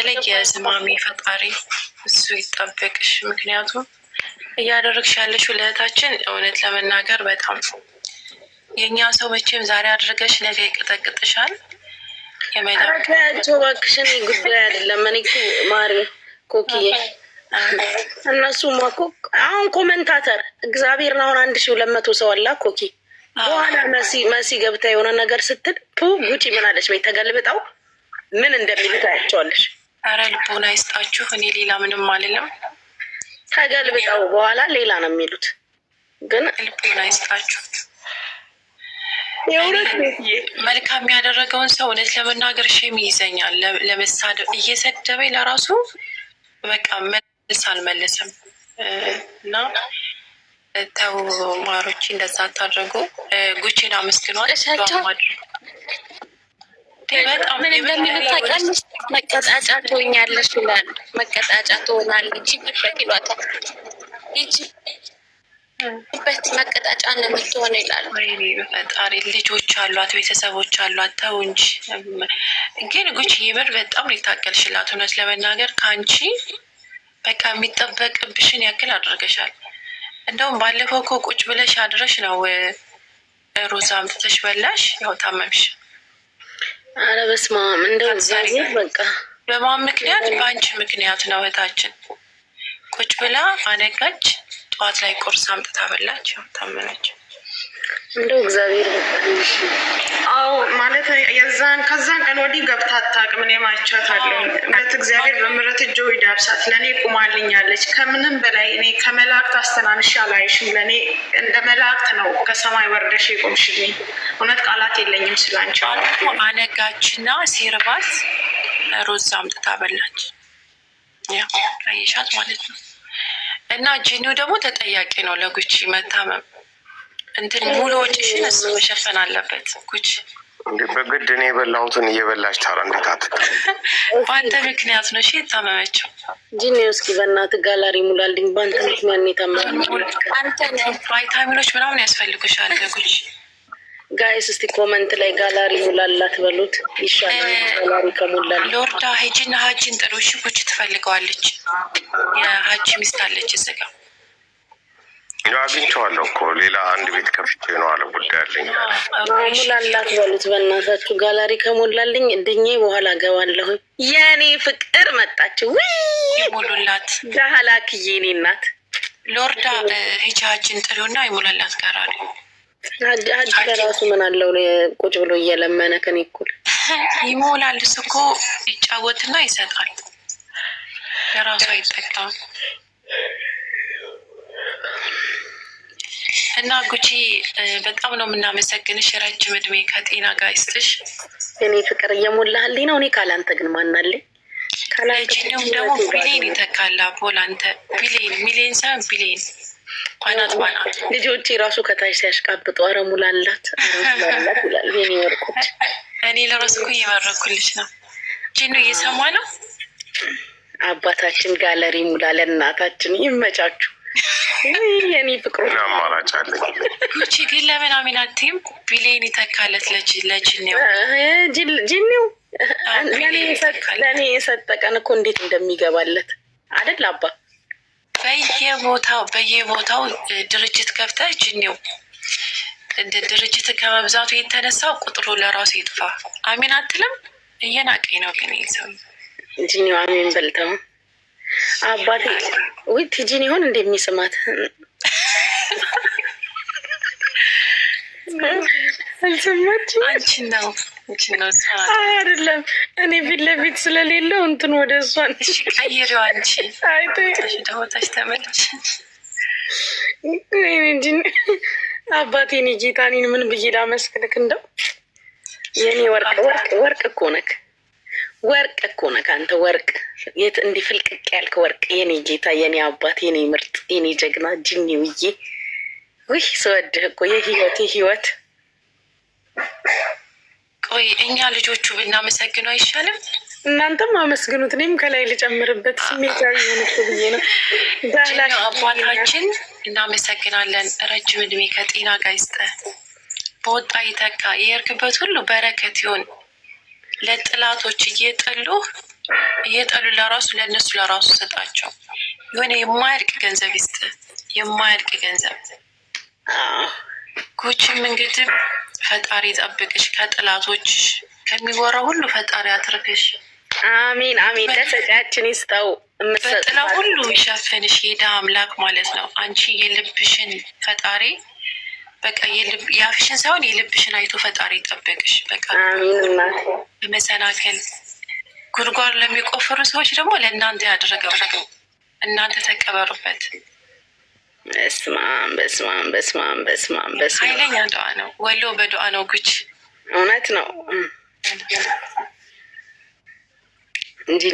በተለይ የዝማሜ ፈጣሪ እሱ ይጠበቅሽ። ምክንያቱም እያደረግሽ ያለሽው ለእህታችን እውነት ለመናገር በጣም የእኛ ሰው መቼም ዛሬ አድርገሽ ነገ ይቀጠቅጥሻል። የመዳቸው እባክሽን ጉዳይ አይደለም። እኔ እኮ ማሪ ኮኪዬ እነሱ ማኮ አሁን ኮመንታተር እግዚአብሔርን አሁን 1200 ሰው አላ ኮኪ በኋላ መሲ ገብታ የሆነ ነገር ስትል ጉቺ ምን አለች? ቤት ተገልብጠው ምን እንደሚሉ ታያቸዋለሽ። አረ ልቦና ይስጣችሁ። እኔ ሌላ ምንም አልልም። ተገልብጠው በኋላ ሌላ ነው የሚሉት። ግን ልቦና ይስጣችሁ። መልካም ያደረገውን ሰው እውነት ለመናገር ሼም ይይዘኛል። ለመሳደብ እየሰደበኝ ለራሱ በቃ መልስ አልመልስም እና ተው ማሮች እንደዛ አታድርጉ። ጉቺን አመስግኗል። ምን እንደሚሉ ታውቂያለሽ? መቀጣጫ ትሆኛለሽ ይላል። መቀጣጫ ትሆናለች ይሏታል። በት መቀጣጫ ነው የምትሆነው ይላሉ። ፈጣሪ ልጆች አሏት፣ ቤተሰቦች አሏት። ተው እንጂ ግን ጉቺ የምር በጣም ሊታገልሽላት እውነት ለመናገር ከአንቺ በቃ የሚጠበቅብሽን ያክል አድርገሻል። እንደውም ባለፈው እኮ ቁጭ ብለሽ አድረሽ ነው ሩዝ አምጥተሽ በላሽ። ያው ታመምሽ። አረ በስመ አብ እንደው ዛሬ በቃ በማን ምክንያት? በአንቺ ምክንያት ነው። እህታችን ቁጭ ብላ አነጋች። ጠዋት ላይ ቁርስ አምጥታ በላች። ያው ታመነች። እንደው እግዚአብሔር አዎ ማለት ከዛን ቀን ወዲህ ገብታ አታውቅም። እኔ አይቻታለሁ። እውነት እግዚአብሔር በምሕረት እጁ ይዳብሳት። ለእኔ ቁማልኛለች። ከምንም በላይ እኔ ከመላእክት አስተናንሽ አላይሽም። ለእኔ እንደ መላእክት ነው ከሰማይ ወርደሽ የቆምሽልኝ። እውነት ቃላት የለኝም ስላንቺ። አነጋችና ሲርባት ሩዝ አምጥታ በላች። ያው አየሻት ማለት ነው። እና ጂኒው ደግሞ ተጠያቂ ነው ለጉቺ መታመም። እንትን ሙሉ ወጪሽን እሱ መሸፈን አለበት። ጉቺ በግድ እኔ የበላሁትን እየበላች ታራ እንዴት በአንተ ምክንያት ነው እሺ የታመመችው። ጂኒው እስኪ በእናትህ ጋላሪ ሙላልኝ። በአንተ ምክንያት ነው የታመመችው። ቫይታሚኖች ምናምን ያስፈልጉሻል ጉቺ። ጋይስ እስቲ ኮመንት ላይ ጋላሪ ሙላላት በሉት ይሻላል። ጋላሪ ከሞላል ሎርዳ ሄጂና ሀጂን ጥሩ። እሺ ጉቺ ትፈልገዋለች። የሀጂ ሚስት አለች እዚህ ጋር አግኝቼዋለሁ እኮ ሌላ አንድ ቤት ከፍቼ ነው አለ ጉዳይ አለኝ። ሙላላት በሉት በእናታችሁ። ጋላሪ ከሞላልኝ እድኜ በኋላ ገባለሁ። የኔ ፍቅር መጣች። ይሞሉላት ዳህላክዬ እኔ እናት ሎርዳ ሄጂ ሀጂን ጥሩና ይሞላላት ጋራሪ። ሀጂ ከራሱ ምን አለው ቁጭ ብሎ እየለመነ ከኔ እኩል ይሞላል። እሱ እኮ ይጫወትና ይሰጣል። የራሱ አይጠቀምም። እና ጉቺ በጣም ነው የምናመሰግንሽ። ረጅም እድሜ ከጤና ጋር ይስጥሽ። እኔ ፍቅር እየሞላህልኝ ነው። እኔ ካላንተ ግን ማናለኝ? ካላንቺም ደግሞ ቢሌን ይተካላ። ቦላንተ ቢሌን ሚሊዮን ሳይሆን ቢሌን ቋናት ባናት ልጆቼ ራሱ ከታች ሲያሽቃብጡ አረ ሙላላት ሙላላት ይላል። የኔ ወርቆች እኔ ለራሱ እኮ እየመረኩልሽ ነው። ጂኑ እየሰማ ነው። አባታችን ጋለሪ ሙላለ። እናታችን ይመቻችሁ። የኔ ፍቅሩ አማራጭ አለ። ጉቺ ግን ለምን አሚናቲም ቢሌን ይተካለት ለጂኒው ጂኒው ለእኔ የሰጠቀን እኮ እንዴት እንደሚገባለት አይደል አባ። በየቦታው ድርጅት ከፍተህ ጂኒው እንደ ድርጅት ከመብዛቱ የተነሳው ቁጥሩ ለራሱ ይጥፋ። አሚን አትልም? እየናቀኝ ነው ግን ሰው ጂኒው አሚን በልተው አባቴ ወይ ቲጂን ይሆን እንደሚስማት አልሰማች። አንቺ ነው አይደለም እኔ ፊት ለፊት ስለሌለው እንትን ወደ እሷ ቀይሪው። አንቺ አይተሽ ተመለሽ። አባቴን ጌታኔን ምን ብዬ ላመስግንክ? እንደው የኔ ወርቅ እኮ ነክ ወርቅ እኮ ነክ አንተ ወርቅ የት እንዲህ ፍልቅቅ ያልክ ወርቅ የኔ ጌታ የኔ አባት የኔ ምርጥ የኔ ጀግና ጂኒውዬ። ውይ ስወድህ እኮ የህይወት ቆይ እኛ ልጆቹ ብናመሰግነው አይሻልም? እናንተም አመስግኑት። እኔም ከላይ ልጨምርበት ስሜታዊ ሆነች ብዬ ነው። አባታችን እናመሰግናለን። ረጅም እድሜ ከጤና ጋር ይስጠህ። በወጣ ይተካ። የሄድክበት ሁሉ በረከት ይሁን። ለጥላቶች እየጠሉ እየጠሉ ለራሱ ለእነሱ ለራሱ ሰጣቸው። የሆነ የማያልቅ ገንዘብ ይስጥ፣ የማያልቅ ገንዘብ። ጉቺም እንግዲህ ፈጣሪ ጠብቅሽ ከጥላቶች ከሚወራ ሁሉ ፈጣሪ አትርፍሽ። አሚን አሚን። ለሰጫችን ይስጠው፣ በጥላ ሁሉ ይሸፍንሽ። ሄዳ አምላክ ማለት ነው። አንቺ የልብሽን ፈጣሪ በቃ የአፍሽን ሳይሆን የልብሽን አይቶ ፈጣሪ ጠብቅሽ። በቃ በመሰናከል ጉድጓድ ለሚቆፍሩ ሰዎች ደግሞ ለእናንተ ያደረገው እናንተ ተቀበሩበት። በስማም በስማም በስማም በስማም በስማም። ኃይለኛ ዱዓ ነው። ወሎ በዱዓ ነው። ጉች እውነት ነው እንጂ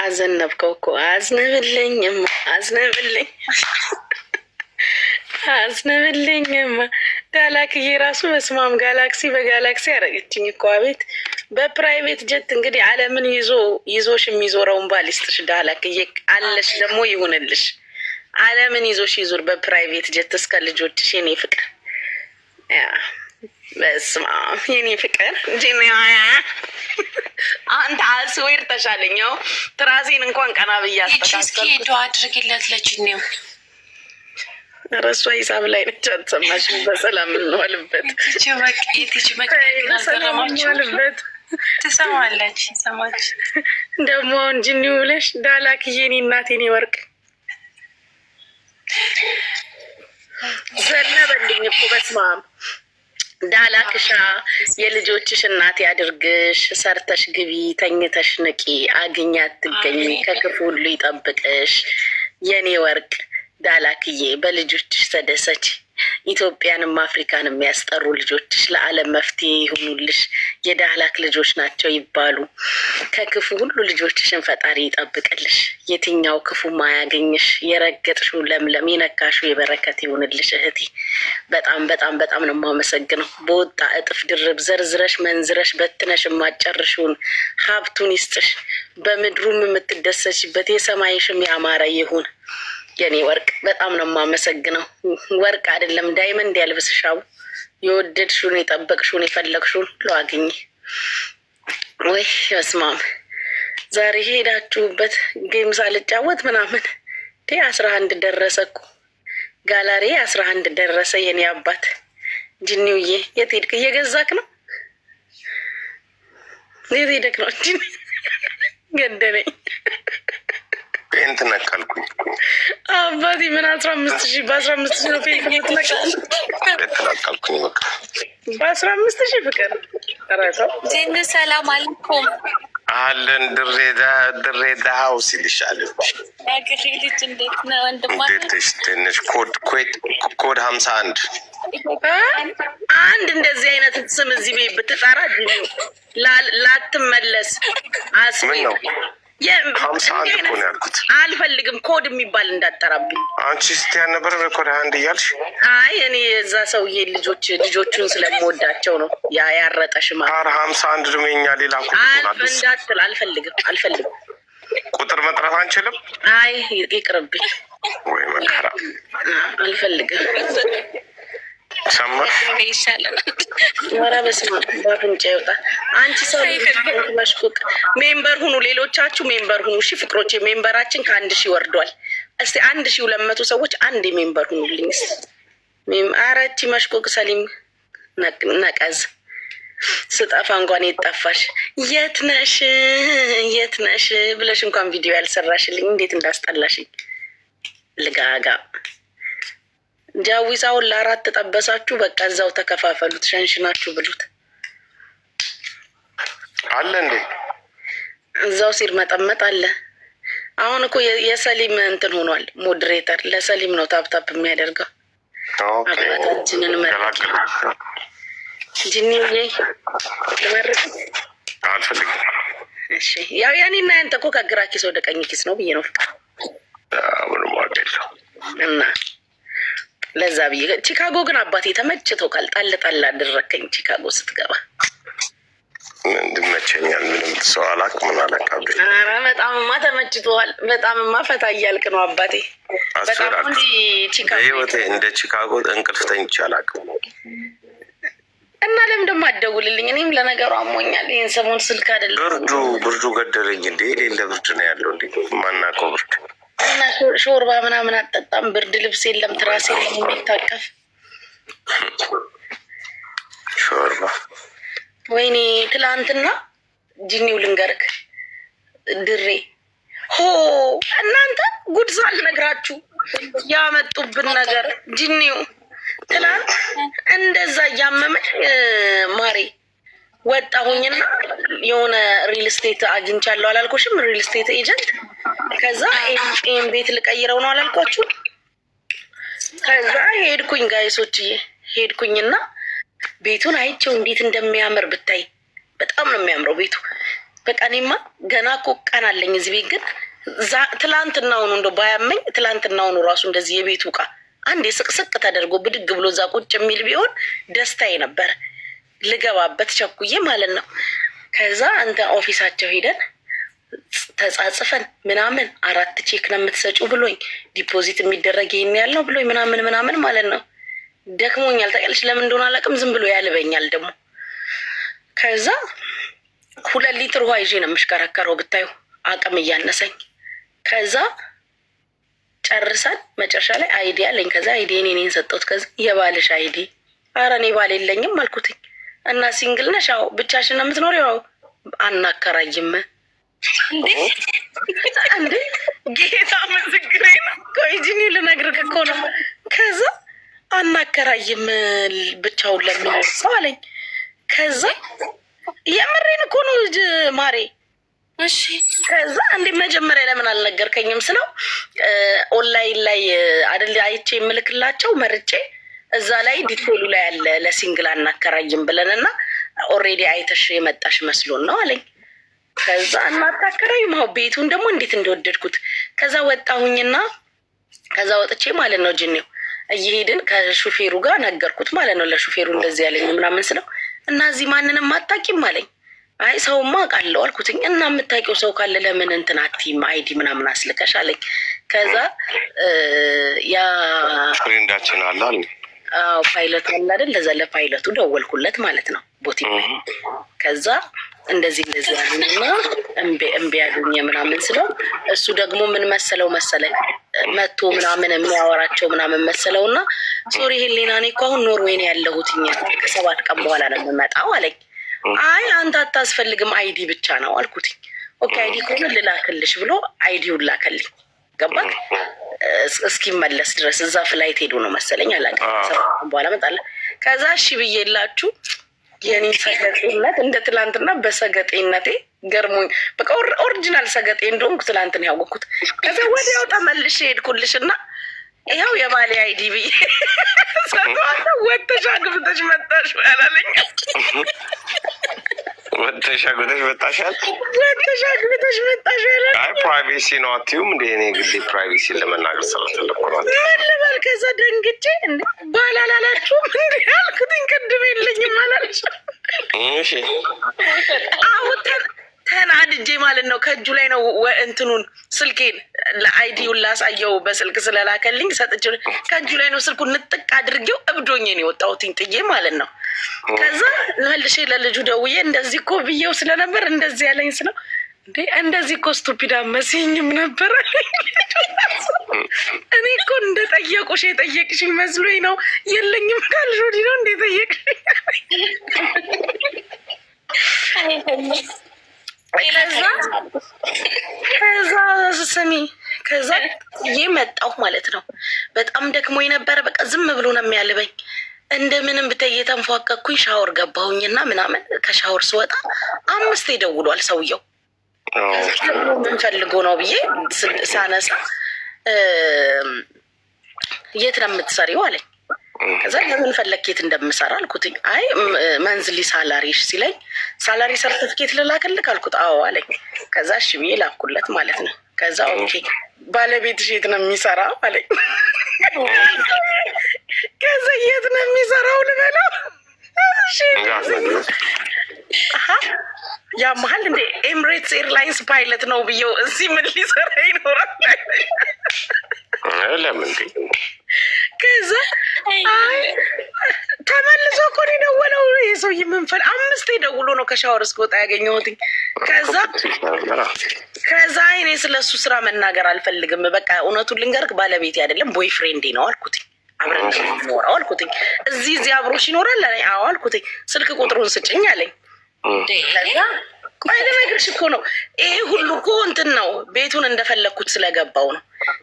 አዘነብከው እኮ አዝንብልኝም አዝንብልኝ አዝንብልኝማ። ጋላክዬ ራሱ በስማም ጋላክሲ በጋላክሲ ያደረገችኝ እኮ አቤት። በፕራይቬት ጀት እንግዲህ ዓለምን ይዞሽ የሚዞረውን ባል ይስጥሽ። ጋላክዬ አለሽ ደግሞ ይሁንልሽ። ዓለምን ይዞሽ ይዙር በፕራይቬት ጀት እስከ ልጆችሽ። የኔ ፍቅር በስማም የኔ ፍቅር አንተ አስዌር ተሻለኛው ትራሴን እንኳን ቀና ብዬ እስኪ ዱዓ አድርግለት ለችኔው ረሷ ሂሳብ ላይ ነች። አልሰማሽም? በሰላም እንዋልበት ናገረማችሁልበት ትሰማለች። ሰማች ደግሞ እንጂኒ ብለሽ ዳላክዬ እኔ እናቴን ወርቅ ዘነበልኝ እኮ በስማም። ዳላክሻ የልጆችሽ እናት ያድርግሽ። ሰርተሽ ግቢ፣ ተኝተሽ ንቂ፣ አግኛ አትገኝ፣ ከክፉ ሁሉ ይጠብቅሽ የኔ ወርቅ። ዳላክዬ በልጆችሽ ተደሰች። ኢትዮጵያንም አፍሪካን የሚያስጠሩ ልጆችሽ ለዓለም መፍትሄ ይሁኑልሽ። የዳህላክ ልጆች ናቸው ይባሉ። ከክፉ ሁሉ ልጆችሽን ፈጣሪ ይጠብቅልሽ። የትኛው ክፉ ማያገኝሽ። የረገጥሽው ለምለም የነካሽው የበረከት ይሁንልሽ እህቴ። በጣም በጣም በጣም ነው የማመሰግነው። በወጣ እጥፍ ድርብ ዘርዝረሽ መንዝረሽ በትነሽ የማጨርሽውን ሀብቱን ይስጥሽ። በምድሩም የምትደሰችበት የሰማይሽም ያማረ ይሁን የኔ ወርቅ። በጣም ነው የማመሰግነው። ወርቅ አይደለም ዳይመንድ ያልብስሻው። የወደድሽውን የጠበቅሽውን የፈለግሽውን ሁሉ አግኝ። ወይ በስማም ዛሬ ሄዳችሁበት ጌም ሳልጫወት ምናምን 11 ደረሰ እኮ ጋላሪ 11 ደረሰ። የኔ አባት ጅኒውዬ የት ሄድክ? እየገዛክ ነው? የት ሄደክ ነው? ጅኒ ገደለኝ። ፔንት ነቀልኩኝ አባቴ። ምን 15,000 በ15,000 ነው ፔንት ነቀልኩኝ። በቃ በ15,000 ፍቅር ረሰው ዜን ሰላም አለይኩም አለን ድሬ ዳው ሲልሻል አገሬ ልጅ እንዴት ነው ወንድማ? ትንሽ ኮድ 51 አንድ እንደዚህ አይነት ስም እዚህ ቤት ብትጠራ ላትመለስ አስሚ ነው። 51 እኮ ነው ያልኩት። አልፈልግም ኮድ የሚባል እንዳጠራብኝ። አንቺ ስቲ ያልነበረ ኮድ 1 እያልሽ? አይ እኔ የዛ ሰውዬ ልጆቹን ስለምወዳቸው ነው ያረጠሽ ማለት። ኧረ 51 ደግሞ የኛ ሌላ እንዳትል አልፈልግም። ቁጥር መጥራት አንችልም? አይ ይቅርብኝ። ወይ መከራ አልፈልግም። ሰማሽ? ወራ በስመ አብ ባፍንጫ ይወጣ። አንቺ ሰው መሽቁቅ ሜምበር ሁኑ፣ ሌሎቻችሁ ሜምበር ሁኑ። እሺ ፍቅሮቼ፣ ሜምበራችን ከ1000 ወርዷል። እስቲ 1200 ሰዎች አንድ ሜምበር ሁኑልኝ። አረቺ መሽቁቅ ሰሊም ነቀዝ ስጠፋ እንኳን የጠፋሽ የት ነሽ ብለሽ እንኳን ቪዲዮ ያልሰራሽልኝ እንዴት እንዳስጠላሽኝ ልጋጋ። ጃዊሳውን ለ4 ጠበሳችሁ። በቃ እዛው ተከፋፈሉት፣ ሸንሽናችሁ ብሉት። አለ እንዴ እዛው ሲር መጠመጥ አለ። አሁን እኮ የሰሊም እንትን ሆኗል ሞዴሬተር። ለሰሊም ነው ታፕታፕ የሚያደርገው። አባታችንን መረቅ ጅኒዬ ልመርቅ አልፈልግም። እሺ ያው ያኔና ያንተ እኮ ከግራ ኪስ ወደ ቀኝ ኪስ ነው ብዬ ነው ፍቅር እና ለዛ ብዬ ቺካጎ ግን አባቴ ተመችቶ ቃል ጣል አደረከኝ። ቺካጎ ስትገባ እንድመቸኛል ምንም ሰው አላቅ ምን አላቃብኝ። ኧረ በጣምማ ተመችቶሃል። በጣምማ ፈታ እያልክ ነው አባቴ። በጣም እንዲ ቺካጎ ህይወቴ እንደ ቺካጎ እንቅልፍ ተኝቼ አላቅም። እና ለምን ደግሞ አትደውልልኝ? እኔም ለነገሩ አሞኛል። ይሄን ሰሞን ስልክ አይደለም ብርዱ ገደለኝ እንዴ? ሌለ ብርድ ነው ያለው እንዴ? ማናውቀው ብርድ እና ሾርባ ምናምን አጠጣም። ብርድ ልብስ የለም፣ ትራስ የለም የሚታቀፍ ሾርባ። ወይኔ ትላንትና ጂኒው ልንገርክ ድሬ ሆ እናንተ ጉድ ሳልነግራችሁ ያመጡብን ነገር ጂኒው ትላንት እንደዛ እያመመኝ ማሬ ወጣሁኝና የሆነ ሪል ስቴት አግኝቻለሁ አላልኩሽም? ሪል ስቴት ኤጀንት። ከዛ ይሄን ቤት ልቀይረው ነው አላልኳችሁ? ከዛ ሄድኩኝ ጋይሶችዬ፣ ሄድኩኝና ቤቱን አይቼው እንዴት እንደሚያምር ብታይ፣ በጣም ነው የሚያምረው ቤቱ። በቃ እኔማ ገና እኮ ቀን አለኝ እዚህ ቤት። ግን ትላንትናውኑ እንደው ባያመኝ ትላንትናውኑ ራሱ እንደዚህ የቤቱ እቃ አንዴ ስቅስቅ ተደርጎ ብድግ ብሎ እዛ ቁጭ የሚል ቢሆን ደስታዬ ነበር። ልገባበት ቸኩዬ ማለት ነው። ከዛ አንተ ኦፊሳቸው ሄደን ተጻጽፈን ምናምን 4 ቼክ ነው የምትሰጪው ብሎኝ ዲፖዚት የሚደረግ ይሄን ያልነው ብሎኝ ምናምን ማለት ነው። ደክሞኛል ታውቂያለሽ። ለምን እንደሆነ አላውቅም። ዝም ብሎ ያልበኛል ደግሞ። ከዛ 2 ሊትር ውሃ ይዤ ነው የምሽከረከረው ብታዩ፣ አቅም እያነሰኝ። ከዛ ጨርሰን መጨረሻ ላይ አይዲ አለኝ። ከዛ አይዲ እኔን ሰጠሁት። ከዛ የባልሽ አይዲ? ኧረ እኔ ባል የለኝም አልኩትኝ። እና ሲንግል ነሽ? አዎ። ብቻሽን ነው የምትኖሪው? አዎ። አናከራይም እንዴ? ጌታ ምስክሬ ነው። ቆይ ጂኒ ልነግርህ እኮ ነው። ከዛ አናከራይም ብቻውን ለሚኖር ሰው አለኝ። ከዛ የምሬን እኮ ነው ማሬ። እሺ ከዛ እንዴ መጀመሪያ ለምን አልነገርከኝም ስለው ኦንላይን ላይ አይደል አይቼ የምልክላቸው መርጬ እዛ ላይ ዲቴሉ ላይ ያለ ለሲንግል አናከራይም ብለንና ኦልሬዲ አይተሽ የመጣሽ መስሎን ነው አለኝ። ከዛ እናታከራይም አዎ። ቤቱን ደግሞ እንዴት እንደወደድኩት። ከዛ ወጣሁኝና ከዛ ወጥቼ ማለት ነው ጅኔው እየሄድን ከሹፌሩ ጋር ነገርኩት ማለት ነው። ለሹፌሩ እንደዚህ ያለኝ ምናምን ስለው እና እዚህ ማንንም አታውቂም አለኝ። አይ ሰውማ አውቃለሁ አልኩትኝ። እና የምታውቂው ሰው ካለ ለምን እንትን አትይም አይዲ ምናምን አስልከሽ አለኝ። ከዛ ያ ፍሬንዳችን አለ አለ ፓይለቱ አለ አይደል? ለዛ ለፓይለቱ ደወልኩለት ማለት ነው ቦቲ። ከዛ እንደዚህ ያሉኝና እምቢ ያሉኝ ምናምን ስለው እሱ ደግሞ ምን መሰለው መቶ ምናምን የሚያወራቸው ምናምን መሰለውና ሶሪ ሄሌና እኔ እኮ አሁን ኖርዌይ ነው ያለሁትኝ ከ7 ቀን በኋላ ነው የምመጣው አለኝ። አይ አንተ አታስፈልግም አይዲ ብቻ ነው አልኩትኝ። ኦኬ አይዲ ከሆነ ልላክልሽ ብሎ አይዲውን ላከልኝ። ገባክ? እስኪመለስ ድረስ እዛ ፍላይት ሄዱ ነው መሰለኝ አላውቅም። 7 ቀን በኋላ እመጣለሁ። ከዛ እሺ ብዬላችሁ የኔ ሰገጤነት እንደ ትላንትና በሰገጤነቴ ገርሞኝ በቃ ኦሪጂናል ሰገጤ እንደሆንኩ ትላንትን ያወቅኩት። ከዛ ወዲያው ተመልሼ ሄድኩልሽና ይኸው የባሌ አይዲ ብዬ ሰቷታ ወጥተሽ አግብተሽ መጣሽ ያላለኝ። ወጥተሽ አግብተሽ መጣሻል? ወጥተሽ አግብተሽ መጣሽ ያላለኝ። አይ ፕራይቬሲ ነው አትይውም እንደ እኔ ግዴ ፕራይቬሲ ለመናገር ስለፈለኩ ነው። ምን ልበል? ከዛ ደንግጬ እንደ ባል አላላችሁም እንደ ያልኩትኝ ቅድም የለኝም አላልሽም? እሺ አሁን ተናድጄ ማለት ነው። ከእጁ ላይ ነው እንትኑን ስልኬን ለአይዲውን ላሳየው በስልክ ስለላከልኝ ሰጥቼ ከእጁ ላይ ነው ስልኩን ንጥቅ አድርጌው እብዶኝ ነው የወጣሁትኝ ጥዬ ማለት ነው። ከዛ መልሼ ለልጁ ደውዬ እንደዚህ እኮ ብዬው ስለነበር እንደዚህ ያለኝ ስለው እንዴ እንደዚህ እኮ ስቱፒድ አመሲኝም ነበር። እኔ እኮ እንደጠየቁሽ የጠየቅሽ መስሎኝ ነው። የለኝም ካልሽ ወዲህ ነው እንደጠየቅሽ። ከዛ ስሚ ከዛ መጣሁ ማለት ነው። በጣም ደክሞ የነበረ በቃ ዝም ብሎ ነው የሚያልበኝ። እንደምንም ብታይ እየተንፏቀኩኝ ሻወር ገባሁኝና ምናምን ከሻወር ስወጣ 5 ደውሏል ሰውየው። ምን ፈልጎ ነው ብዬ ሳነሳ የት ነው የምትሰሪው አለኝ። ከዛ ለምን ፈለክ የት እንደምሰራ አልኩትኝ። አይ መንዝሊ ሳላሪሽ ሲለኝ ሳላሪ ሰርቲፊኬት ልላክልክ አልኩት። አዎ አለኝ። ከዛ እሺ ብዬ ላኩለት ማለት ነው። ከዛ ኦኬ ባለቤትሽ የት ነው የሚሰራ አለኝ። ከዛ የት ነው የሚሰራው ልበለው? እሺ ያ መሀል እንደ ኤምሬትስ ኤርላይንስ ፓይለት ነው ብዬው እዚህ ምን ሊሰራ ይኖራል? ለምን ከዛ ተመልሶ እኮ ነው የደወለው። ይሄ ሰውዬ ምንፈል 5 ደውሎ ነው ከሻወር እስክወጣ ያገኘሁት። ከዛ እኔ ስለሱ ስራ መናገር አልፈልግም፣ በቃ እውነቱን ልንገርክ ባለቤቴ አይደለም ቦይ ፍሬንዴ ነው አልኩት። አብረን ነው አልኩት። እዚህ አብሮሽ ይኖራል አለኝ። አዎ አልኩት። ስልክ ቁጥሩን ስጭኝ አለኝ። ከዛ ቆይ ልነግርሽ እኮ ነው ይሄ ሁሉ እኮ እንትን ነው ቤቱን እንደፈለግኩት ስለገባው ነው።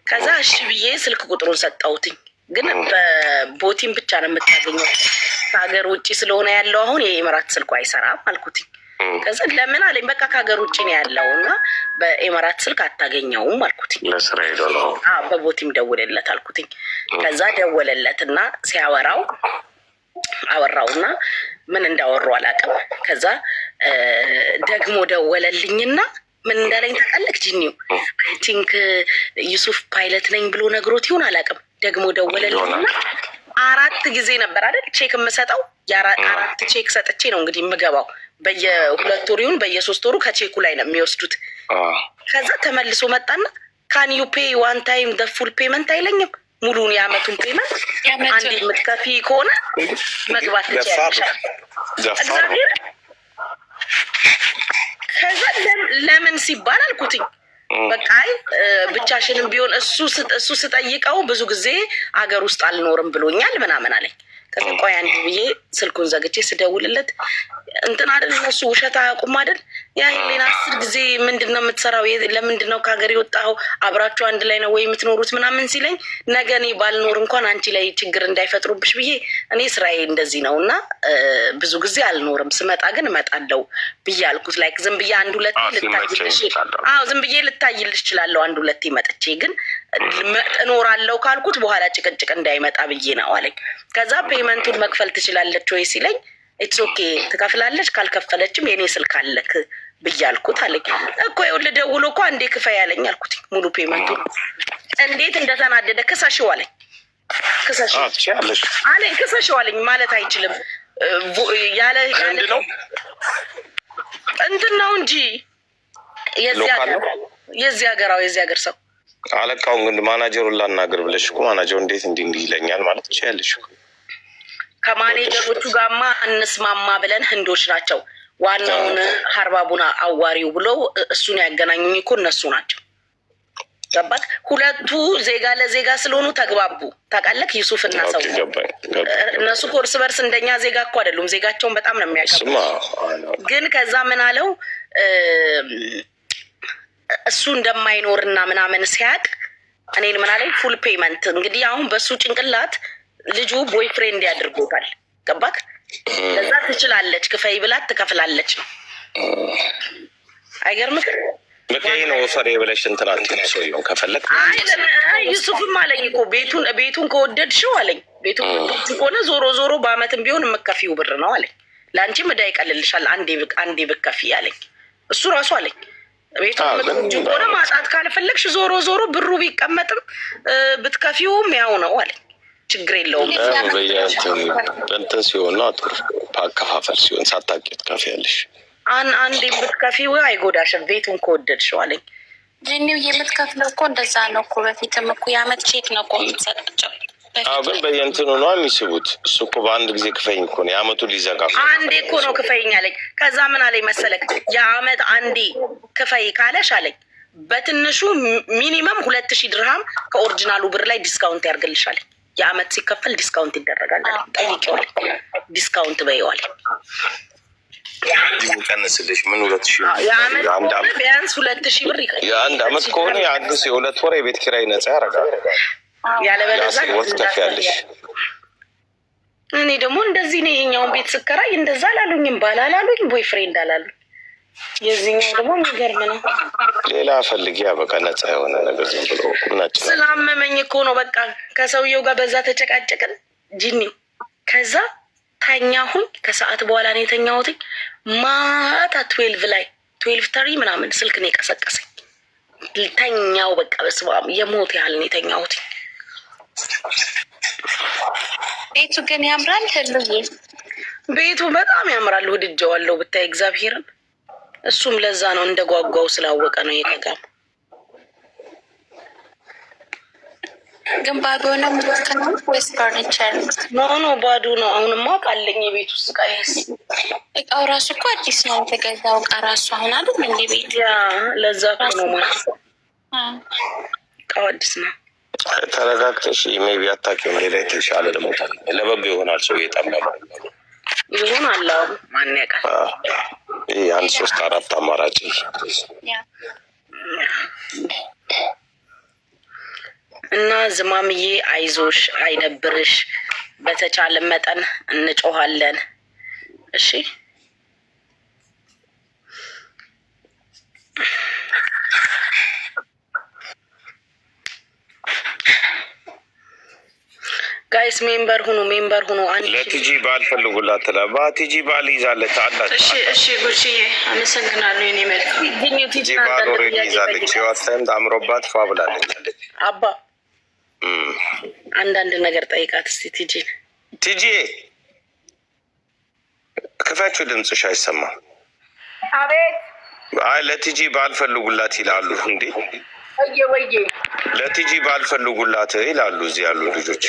ከዛ እሺ ብዬ ስልክ ቁጥሩን ሰጠሁትኝ። ግን በቦቲም ብቻ ነው የምታገኘው፣ ከሀገር ውጭ ስለሆነ ያለው አሁን የኤምራት ስልኩ አይሰራም አልኩትኝ። ከዛ ለምን አለኝ። በቃ ከሀገር ውጭ ነው ያለው እና በኤምራት ስልክ አታገኘውም አልኩትኝ። ለስራ ሄዶ ነው በቦቲም ደውለለት አልኩትኝ። ከዛ ደወለለትና ሲያወራው አወራውና ምን እንዳወሩ አላውቅም። ከዛ ደግሞ ደወለልኝና ምን እንዳለኝ ታውቃለህ? ጂኒው አይ ቲንክ ዩሱፍ ፓይለት ነኝ ብሎ ነግሮት ይሁን አላውቅም። ደግሞ ደወለልኝና 4 ጊዜ ነበር አይደል ቼክ የምሰጠው። 4 ቼክ ሰጥቼ ነው እንግዲህ የምገባው። በየ2 ወር ይሁን በየ3 ወሩ ከቼኩ ላይ ነው የሚወስዱት። ከዛ ተመልሶ መጣና ካን ዩ ፔይ ዋን ታይም ዘ ፉል ፔመንት አይለኝም። ሙሉን የአመቱን ፔመንት አንዴ የምትከፊ ከሆነ መግባት ትችያለሽ። ከዛ ለምን ሲባል አልኩትኝ። በቃ ብቻሽንም ቢሆን እሱ ስጠይቀው ብዙ ጊዜ አገር ውስጥ አልኖርም ብሎኛል ምናምን አለኝ። ከዛ ቆይ አንዴ ብዬ ስልኩን ዘግቼ ስደውልለት እንትን አይደል እነሱ ውሸት አያውቁም አይደል? ያ ሌላ 10 ጊዜ ምንድነው የምትሰራው? ለምንድን ነው ከሀገር የወጣኸው? አብራችሁ አንድ ላይ ነው ወይ የምትኖሩት ምናምን ሲለኝ ነገ እኔ ባልኖር እንኳን አንቺ ላይ ችግር እንዳይፈጥሩብሽ ብዬ እኔ ስራዬ እንደዚህ ነው እና ብዙ ጊዜ አልኖርም፣ ስመጣ ግን እመጣለሁ ብዬ አልኩት። ላይክ ዝም ብዬ 1-2 ልታይልሽ፣ ዝም ብዬ ልታይልሽ እችላለሁ 1-2 መጥቼ ግን እኖራለሁ ካልኩት በኋላ ጭቅጭቅ እንዳይመጣ ብዬ ነው አለኝ። ከዛ ፔመንቱን መክፈል ትችላለች ወይ ሲለኝ ኢትስ ኦኬ ትከፍላለች፣ ካልከፈለችም የኔ ስልክ አለክ ብያልኩት አለኝ። እኮ ይኸውልህ ደውሎ እኮ አንዴ ክፈይ ያለኝ አልኩት። ሙሉ ፔመንቱን እንዴት እንደተናደደ ክሰሽው አለኝ። ክሰሽው አለኝ። ክሰሽው አለኝ ማለት አይችልም ያለ እንትን ነው እንጂ የዚህ ሀገር ሰው አለቃውን ግን ማናጀሩን ላናገር ብለሽ እኮ ማናጀሩ እንዴት እንዲህ ይለኛል ማለት ትችያለሽ እኮ። ከማኔጀሮቹ ጋማ እንስማማ ብለን ህንዶች ናቸው ዋናውን ሀርባቡና አዋሪው ብለው እሱን ያገናኙኝ እኮ እነሱ ናቸው። ገባክ? ሁለቱ ዜጋ ለዜጋ ስለሆኑ ተግባቡ። ታውቃለህ? ዩሱፍ እና ሰው እነሱ እኮ እርስ በርስ እንደኛ ዜጋ እኮ አይደሉም። ዜጋቸውን በጣም ነው የሚያቀርቡ። ግን ከዛ ምን አለው እሱ እንደማይኖርና ምናምን ሲያቅ እኔን ምን አለኝ ፉል ፔመንት። እንግዲህ አሁን በሱ ጭንቅላት ልጁ ቦይ ፍሬንድ ያድርጎታል። ገባክ? ለዛ ትችላለች ክፈይ ብላት ትከፍላለች ነው። አይገርምም? በቀይ ነው ፈሬ ብለሽ እንትናንት ሰውየውን ከፈለክ ዩሱፍም አለኝ እኮ ቤቱን ከወደድሽው አለኝ ቤቱን ከሆነ ዞሮ በአመትም ቢሆን የምከፊው ብር ነው አለኝ። ለአንቺም ዕዳ ይቀልልሻል አንዴ ብከፊ አለኝ። እሱ ራሱ አለኝ ቤቱን የምትወጂው ከሆነ ማጣት ካልፈለግሽ ዞሮ ብሩ ቢቀመጥም ብትከፊውም ያው ነው አለኝ። ችግር የለውም። እንትን ሲሆን ነው አጥሩ አከፋፈል ሲሆን ሳታውቂው ትከፊያለሽ። አንዴ ብትከፊው አይጎዳሽም ቤቱን ከወደድሽው አለኝ። ጂኒው የምትከፍለው እኮ እንደዛ ነው እኮ በፊትም እኮ የአመት ቼክ ነው እኮ የምትሰጣቸው። ግን በየእንትኑ ነው የሚስቡት። እሱ እኮ በአንድ ጊዜ ክፈይኝ እኮ ነው የአመቱ ሊዘጋ አንዴ እኮ ነው ክፈይኝ አለኝ። ከዛ ምን አለኝ መሰለክ የአመት አንዴ ክፈይ ካለሽ አለኝ በትንሹ ሚኒመም 2000 ድርሃም ከኦሪጂናሉ ብር ላይ ዲስካውንት ያርግልሻል። የአመት ሲከፈል ዲስካውንት ይደረጋል። ጠይቄዋል። ዲስካውንት በይዋል ቀንስልሽ ምን 2000 የአመት ቢያንስ 2000 ብር ይከፍል። የአንድ አመት ከሆነ የአንዱስ የ2 ወር የቤት ኪራይ ነጻ ያደርጋል። ያለበለዚያ ትከፍያለሽ። እኔ ደግሞ እንደዚህ ነው የኛውን ቤት ስከራይ እንደዛ አላሉኝም። ባላሉኝ ቦይ ፍሬንድ አላሉኝ። የዚህኛው ደግሞ የሚገርም ነው። ሌላ ፈልጊያ በቃ ነጻ የሆነ ነገር ዝም ብሎ ምናችን ስላመመኝ እኮ ነው። በቃ ከሰውየው ጋር በዛ ተጨቃጨቅን ጂኒው። ከዛ ተኛሁኝ። ከሰዓት በኋላ ነው የተኛሁት። ማታ 12 ላይ 12:30 ምናምን ስልክ ነው የቀሰቀሰኝ። ተኛው በቃ በስመ አብ የሞት ያህል ነው የተኛሁት። ቤቱ ግን ያምራል። ህልዬ ቤቱ በጣም ያምራል። ወድጀዋለሁ ብታይ እግዚአብሔርን። እሱም ለዛ ነው እንደጓጓው ስላወቀ ነው የተጋም። ግን ባዶ ነው የምትከነው ወይስ ፈርኒቸር? ኖ ባዶ ነው። አሁንማ ቃለኝ የቤት ውስጥ ቃይስ እቃው ራሱ እኮ አዲስ ነው የተገዛው እቃ ራሱ አሁን አይደል እንደ ቤት ያ ለዛ እኮ ነው ማለት እቃው አዲስ ነው። ተረጋግተሽ ሜቢ አታውቂውም። ሌላ የተሻለ ደግሞ ለበጎ ይሆናል ሰው እየጠመመ ይሆናል። ማን ያውቃል? ይህ 1 3 4 አማራጭ እና ዝማምዬ አይዞሽ፣ አይደብርሽ። በተቻለ መጠን እንጮሃለን። እሺ ጋይስ ሜምበር ሁኑ። ለቲጂ ባል ፈልጉላት። ቲጂ ባል ይዛለች አላት። እሺ ጉቺዬ አመሰግናለሁ። የኔ መልክ ቲጂ ባል ኦልሬዲ ይዛለች። ህይወትን አምሮባት ፏ ብላለች። አባ አንዳንድ ነገር ጠይቃት እስቲ ቲጂ ክፈችው፣ ድምፅሽ አይሰማም። አቤት። አይ ለቲጂ ባል ፈልጉላት ይላሉ እንዴ? ወዬ ለቲጂ ባል ፈልጉላት ይላሉ እዚህ ያሉ ልጆች።